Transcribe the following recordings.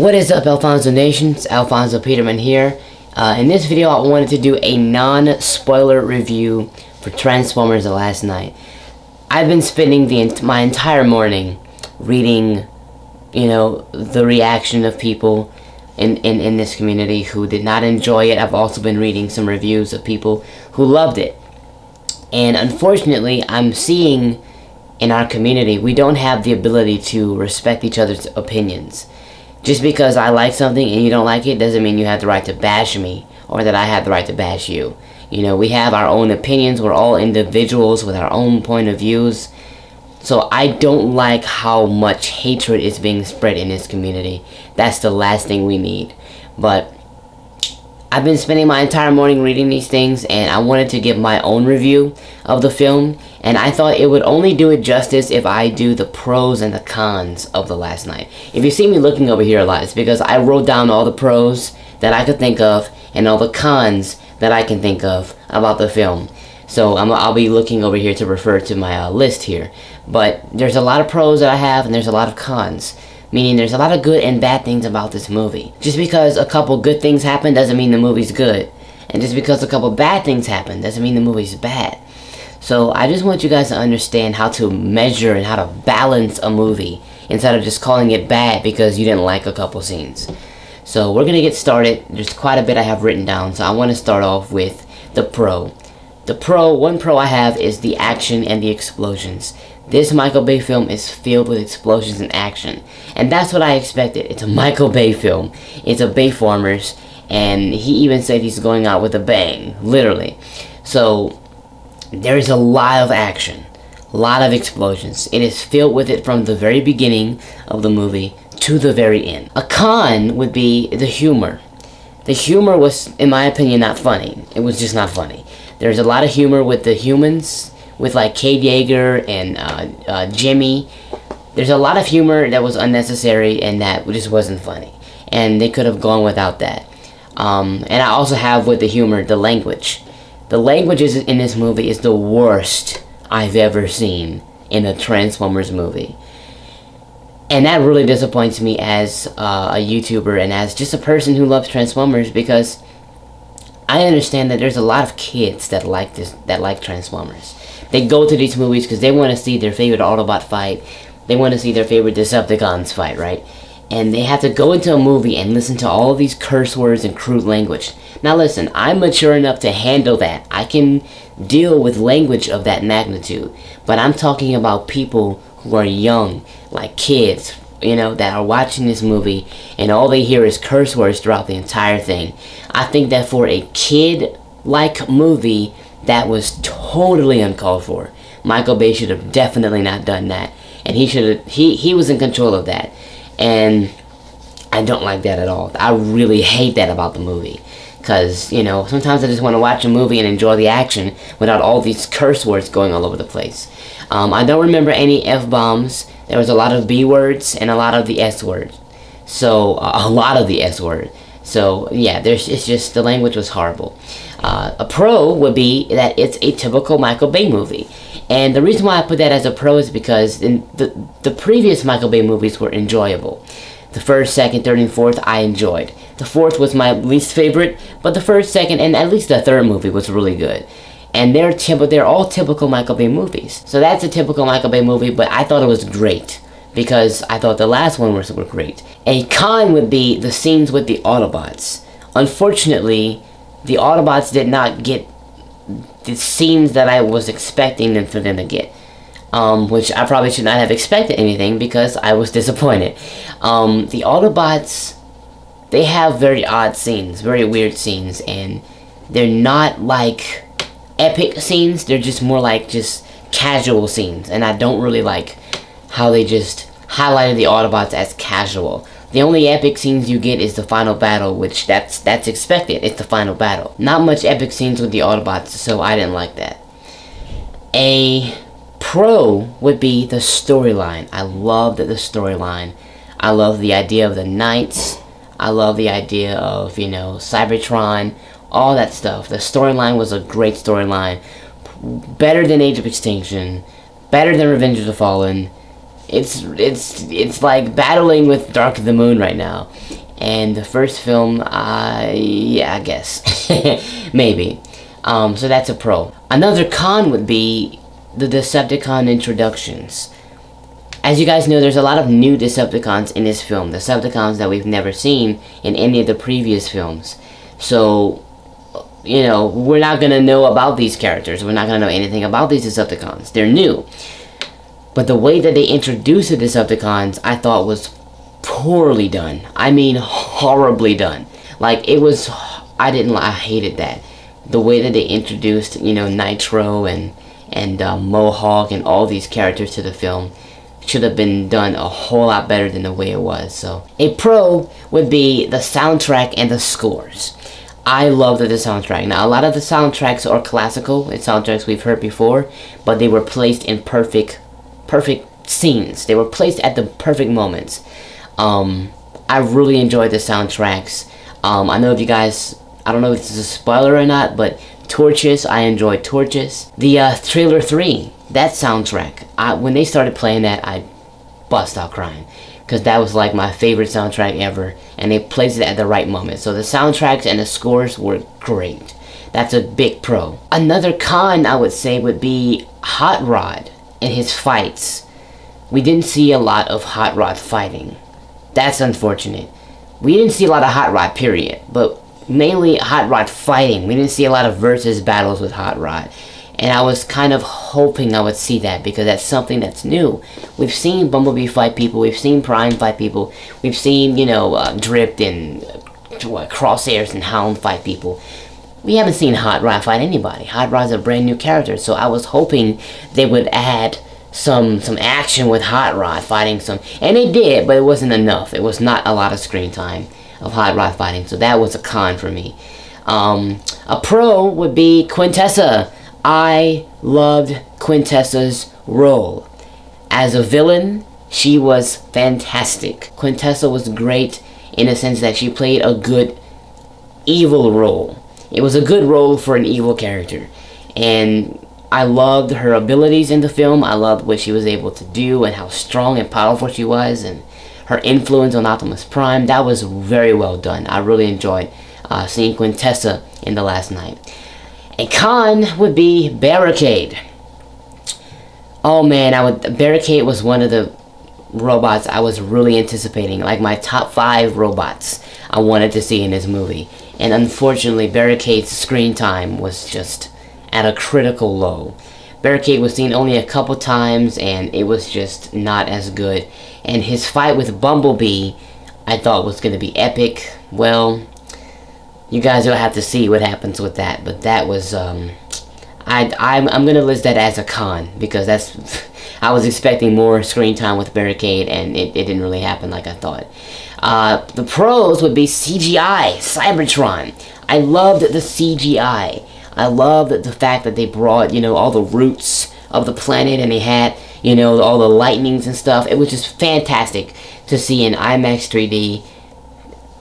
What is up, Alfonso Nation? It's Alfonso Peterman here. In this video, I wanted to do a non-spoiler review for Transformers: The Last Knight. I've been spending my entire morning reading, the reaction of people in this community who did not enjoy it. I've also been reading some reviews of people who loved it. And unfortunately, I'm seeing in our community, we don't have the ability to respect each other's opinions. Just because I like something and you don't like it doesn't mean you have the right to bash me or that I have the right to bash you. We have our own opinions. We're all individuals with our own point of views. So I don't like how much hatred is being spread in this community. That's the last thing we need. But I've been spending my entire morning reading these things, and I wanted to give my own review of the film, and I thought it would only do it justice if I do the pros and the cons of The Last Knight. If you see me looking over here a lot, it's because I wrote down all the pros that I could think of and all the cons that I can think of about the film. So I'll be looking over here to refer to my list here. But there's a lot of pros that I have, and there's a lot of cons. Meaning there's a lot of good and bad things about this movie. Just because a couple good things happen doesn't mean the movie's good. And just because a couple bad things happen doesn't mean the movie's bad. So I just want you guys to understand how to measure and how to balance a movie instead of just calling it bad because you didn't like a couple scenes. So we're going to get started. There's quite a bit I have written down, so I want to start off with the pro. One pro I have is the action and the explosions. This Michael Bay film is filled with explosions and action. And that's what I expected. It's a Michael Bay film. It's a Bayformers. And he even said he's going out with a bang. Literally. So, there's a lot of action. A lot of explosions. It is filled with it from the very beginning of the movie to the very end. A con would be the humor. The humor was, in my opinion, not funny. It was just not funny. There's a lot of humor with the humans, with like Kate Yeager and Jimmy. There's a lot of humor that was unnecessary and that just wasn't funny. And they could have gone without that. And I also have with the humor, the language. The language in this movie is the worst I've ever seen in a Transformers movie. And that really disappoints me as a YouTuber and as just a person who loves Transformers, because I understand that there's a lot of kids that like Transformers. They go to these movies because they want to see their favorite Autobot fight. They want to see their favorite Decepticons fight, right? And they have to go into a movie and listen to all of these curse words and crude language. Now listen, I'm mature enough to handle that. I can deal with language of that magnitude. But I'm talking about people who are young, like kids, that are watching this movie and all they hear is curse words throughout the entire thing. I think that for a kid-like movie, that was totally uncalled for. Michael Bay should have definitely not done that. And he was in control of that. And I don't like that at all. I really hate that about the movie. Because, sometimes I just want to watch a movie and enjoy the action without all these curse words going all over the place. I don't remember any F-bombs. There was a lot of B words and a lot of the S word. So, a lot of the S word. So, yeah, it's just, the language was horrible. A pro would be that it's a typical Michael Bay movie. And the reason why I put that as a pro is because the previous Michael Bay movies were enjoyable. The first, second, third, and fourth I enjoyed. The fourth was my least favorite, but the first, second, and at least the third movie was really good. And they're all typical Michael Bay movies. So that's a typical Michael Bay movie, but I thought it was great, because I thought the last one were great. A con would be the scenes with the Autobots. Unfortunately, the Autobots did not get the scenes that I was expecting them for them to get. Which I probably should not have expected anything because I was disappointed. The Autobots, they have very odd scenes, very weird scenes, and they're not like epic scenes, they're just more like just casual scenes, and I don't really like how they just highlighted the Autobots as casual. The only epic scenes you get is the final battle, which that's expected. It's the final battle. Not much epic scenes with the Autobots, so I didn't like that. A pro would be the storyline. I loved the storyline. I love the idea of the Knights. I love the idea of, Cybertron, all that stuff. The storyline was a great storyline. Better than Age of Extinction. Better than Revenge of the Fallen. It's like battling with Dark of the Moon right now. And the first film, yeah, I guess. Maybe. So that's a pro. Another con would be the Decepticon introductions. As you guys know, there's a lot of new Decepticons in this film. Decepticons that we've never seen in any of the previous films. So, you know, we're not gonna know about these characters. We're not gonna know anything about these Decepticons. They're new. But the way that they introduced the Decepticons, I thought was poorly done. I mean, horribly done. Like, it was, I hated that. The way that they introduced, you know, Nitro and Mohawk and all these characters to the film should have been done a whole lot better than the way it was. So, a pro would be the soundtrack and the scores. I love the soundtrack. Now, a lot of the soundtracks are classical. It's soundtracks we've heard before, but they were placed in perfect scenes. They were placed at the perfect moments. I really enjoyed the soundtracks. I know if you guys, I don't know if this is a spoiler or not, but Torches, I enjoyed Torches. The Trailer 3, that soundtrack, when they started playing that, I bust out crying. Because that was like my favorite soundtrack ever, and they placed it at the right moment. So the soundtracks and the scores were great. That's a big pro. Another con, I would say, would be Hot Rod and his fights. We didn't see a lot of Hot Rod fighting. That's unfortunate. We didn't see a lot of Hot Rod, period. But mainly Hot Rod fighting. We didn't see a lot of versus battles with Hot Rod. And I was kind of hoping I would see that, because that's something that's new. We've seen Bumblebee fight people. We've seen Prime fight people. We've seen, you know, Drift and Crosshairs and Hound fight people. We haven't seen Hot Rod fight anybody. Hot Rod's a brand new character. So I was hoping they would add some action with Hot Rod fighting some, and they did, but it wasn't enough. It was not a lot of screen time of Hot Rod fighting, so that was a con for me. A pro would be Quintessa. I loved Quintessa's role. As a villain, she was fantastic. Quintessa was great in the sense that she played a good evil role. It was a good role for an evil character, and I loved her abilities in the film. I loved what she was able to do and how strong and powerful she was, and her influence on Optimus Prime. That was very well done. I really enjoyed seeing Quintessa in The Last Knight. A con would be Barricade. Oh man, Barricade was one of the robots I was really anticipating. Like my top 5 robots I wanted to see in this movie. And unfortunately, Barricade's screen time was just at a critical low. Barricade was seen only a couple times, and it was just not as good. And his fight with Bumblebee, I thought was going to be epic. Well, you guys will have to see what happens with that. But that was, I'm going to list that as a con, because that's, I was expecting more screen time with Barricade, and it didn't really happen like I thought. The pros would be CGI, Cybertron. I loved the CGI. I loved the fact that they brought, you know, all the roots of the planet, and they had, you know, all the lightnings and stuff. It was just fantastic to see in IMAX 3D.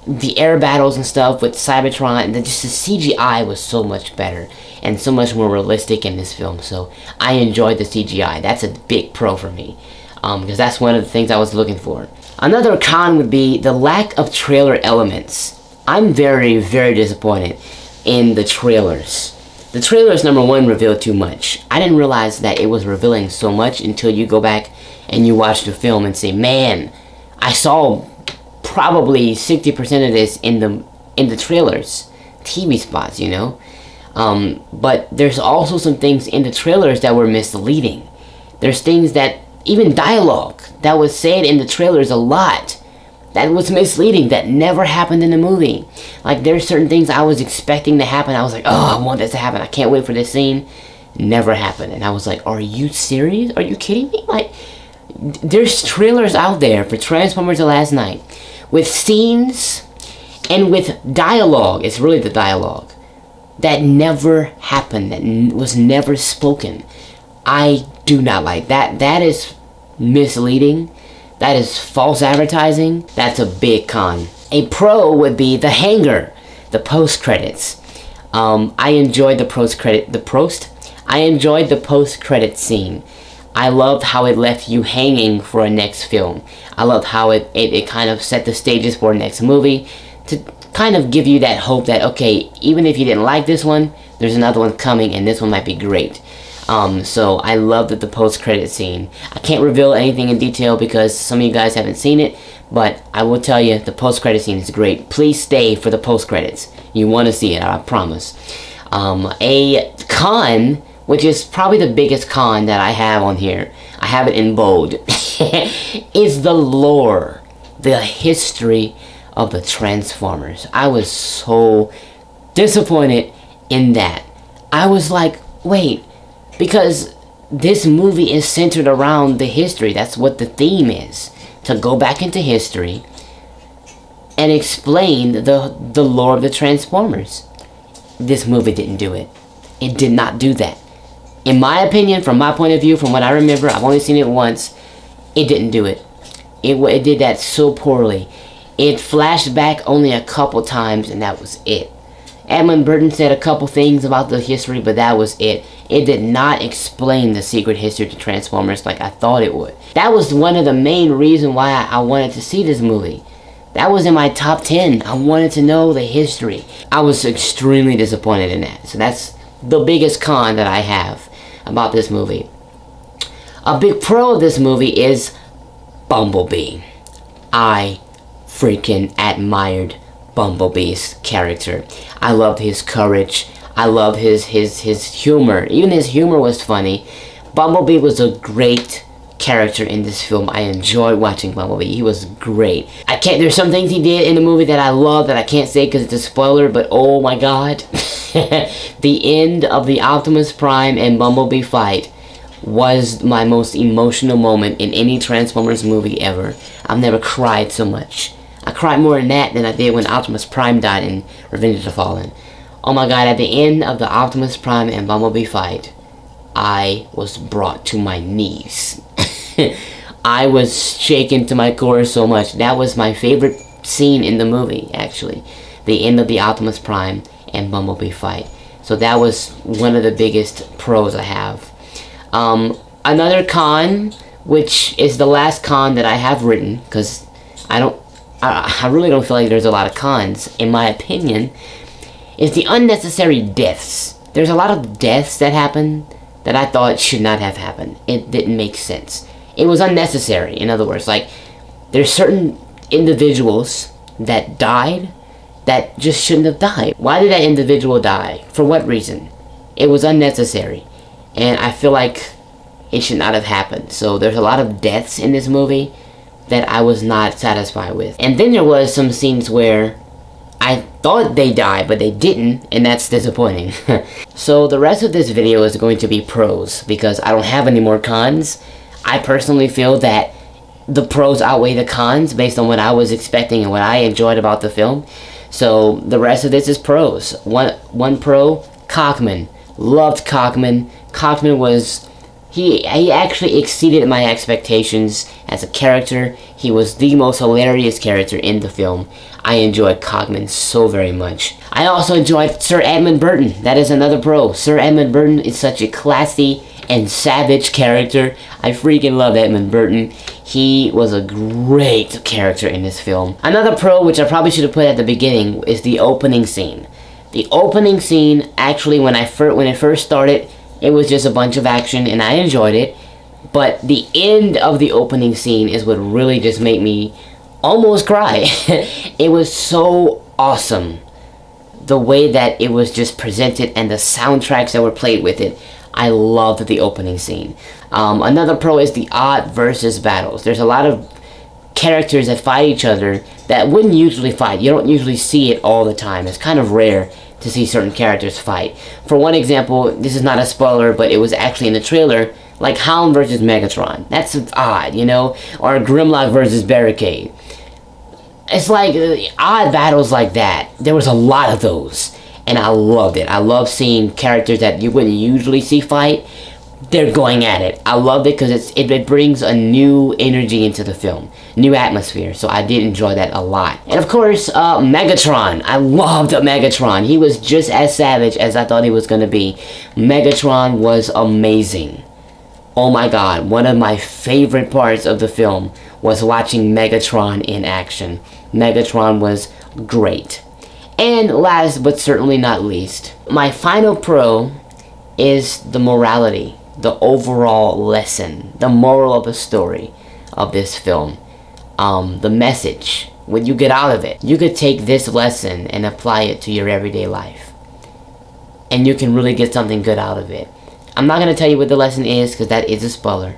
The air battles and stuff with Cybertron, and just the CGI was so much better and so much more realistic in this film. So I enjoyed the CGI. That's a big pro for me, because that's one of the things I was looking for. Another con would be the lack of trailer elements. I'm very, very disappointed in the trailers. The trailers, number one, revealed too much. I didn't realize that it was revealing so much until you go back and you watch the film and say, man, I saw probably 60% of this in the trailers, TV spots, you know. But there's also some things in the trailers that were misleading. There's things that, even dialogue that was said in the trailers a lot, that was misleading, that never happened in the movie. Like, there's certain things I was expecting to happen. I was like, oh, I want this to happen. I can't wait for this scene. Never happened. And I was like, are you serious? Are you kidding me? Like, there's trailers out there for Transformers The Last Knight with scenes and with dialogue. It's really the dialogue that never happened, that was never spoken. I do not like that. That is misleading. That is false advertising. That's a big con. A pro would be the hanger, the post credits. I enjoyed the post credit scene. I loved how it left you hanging for a next film. I loved how it kind of set the stages for a next movie to kind of give you that hope that, okay, even if you didn't like this one, there's another one coming and this one might be great. So I loved the post-credit scene. I can't reveal anything in detail because some of you guys haven't seen it, but I will tell you the post-credit scene is great. Please stay for the post-credits. You want to see it, I promise. A con, which is probably the biggest con that I have on here, I have it in bold, is the lore, the history of the Transformers. I was so disappointed in that. I was like, wait, because this movie is centered around the history. That's what the theme is. To go back into history and explain the lore of the Transformers. This movie didn't do it. It did not do that. In my opinion, from my point of view, from what I remember, I've only seen it once, it didn't do it. It did that so poorly. It flashed back only a couple times and that was it. Edmund Burton said a couple things about the history, but that was it. It did not explain the secret history to Transformers like I thought it would. That was one of the main reasons why I wanted to see this movie. That was in my top 10. I wanted to know the history. I was extremely disappointed in that. So that's the biggest con that I have about this movie. A big pro of this movie is Bumblebee. I freaking admired Bumblebee's character. I loved his courage. I loved his humor. Even his humor was funny. Bumblebee was a great character in this film. I enjoyed watching Bumblebee. He was great. There's some things he did in the movie that I love that I can't say because it's a spoiler, but oh my god. The end of the Optimus Prime and Bumblebee fight was my most emotional moment in any Transformers movie ever. I've never cried so much. I cried more in that than I did when Optimus Prime died in Revenge of the Fallen. Oh my god, at the end of the Optimus Prime and Bumblebee fight, I was brought to my knees. I was shaken to my core so much. That was my favorite scene in the movie, actually. The end of the Optimus Prime and Bumblebee fight. So that was one of the biggest pros I have. Another con, which is the last con that I have written, because I really don't feel like there's a lot of cons, in my opinion, is the unnecessary deaths. There's a lot of deaths that happen that I thought should not have happened. It didn't make sense. It was unnecessary, in other words. Like, there's certain individuals that died that just shouldn't have died. Why did that individual die? For what reason? It was unnecessary. And I feel like it should not have happened. So there's a lot of deaths in this movie that I was not satisfied with. And then there was some scenes where I thought they died, but they didn't, and that's disappointing. So the rest of this video is going to be pros, because I don't have any more cons. I personally feel that the pros outweigh the cons based on what I was expecting and what I enjoyed about the film. So the rest of this is pros. One pro, Cockman. Loved Cockman. Cockman was... He actually exceeded my expectations as a character. He was the most hilarious character in the film. I enjoyed Cockman so very much. I also enjoyed Sir Edmund Burton. That is another pro. Sir Edmund Burton is such a classy and savage character. I freaking love Edmund Burton. He was a great character in this film. Another pro, which I probably should have put at the beginning, is the opening scene. The opening scene, actually, when it first started, it was just a bunch of action and I enjoyed it. But the end of the opening scene is what really just made me almost cry. It was so awesome. The way that it was just presented and the soundtracks that were played with it. I loved the opening scene. Another pro is the odd versus battles. There's a lot of characters that fight each other that wouldn't usually fight. You don't usually see it all the time. It's kind of rare to see certain characters fight. For one example, this is not a spoiler, but it was actually in the trailer, like Hound versus Megatron. That's odd, you know? Or Grimlock versus Barricade. It's like odd battles like that. There was a lot of those, and I loved it. I love seeing characters that you wouldn't usually see fight. They're going at it. I loved it because it brings a new energy into the film, new atmosphere. So I did enjoy that a lot. And of course, Megatron. I loved Megatron. He was just as savage as I thought he was gonna be. Megatron was amazing. Oh my god, one of my favorite parts of the film was watching Megatron in action. Megatron was great. And last but certainly not least, my final pro is the morality, the overall lesson, the moral of the story of this film. The message, what you get out of it. You could take this lesson and apply it to your everyday life, and you can really get something good out of it. I'm not going to tell you what the lesson is, because that is a spoiler,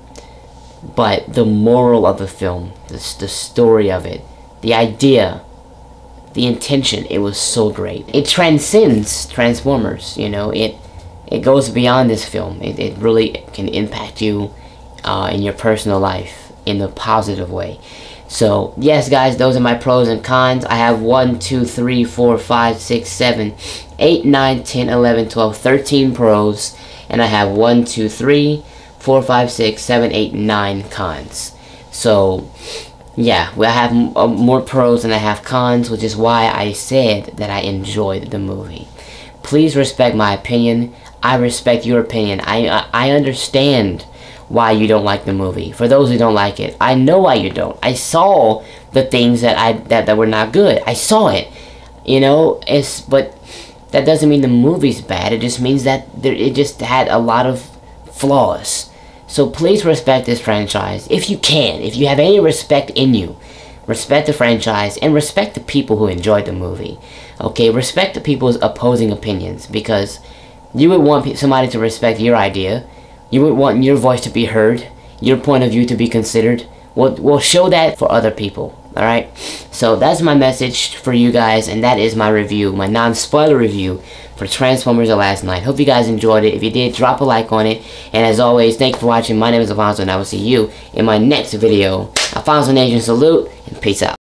but the moral of the film, the story of it, the idea, the intention, it was so great. It transcends Transformers, you know, it goes beyond this film. It really can impact you in your personal life in a positive way. So yes guys, those are my pros and cons. I have 1, 2, 3, 4, 5, 6, 7, 8, 9, 10, 11, 12, 13 pros, and I have 1, 2, 3, 4, 5, 6, 7, 8, 9 cons. So yeah, I have more pros than I have cons, which is why I said that I enjoyed the movie. Please respect my opinion. I respect your opinion. I understand why you don't like the movie. For those who don't like it, I know why you don't. I saw the things that were not good. I saw it, you know. But that doesn't mean the movie's bad. It just means that it just had a lot of flaws. So please respect this franchise if you can. If you have any respect in you, respect the franchise and respect the people who enjoyed the movie. Okay, respect the people's opposing opinions, because you would want somebody to respect your idea. You would want your voice to be heard, your point of view to be considered. We'll show that for other people, alright? So that's my message for you guys, and that is my review, my non-spoiler review for Transformers The Last Night. Hope you guys enjoyed it. If you did, drop a like on it. And as always, thank you for watching. My name is Alfonso, and I will see you in my next video. Alfonso Nation, salute, and peace out.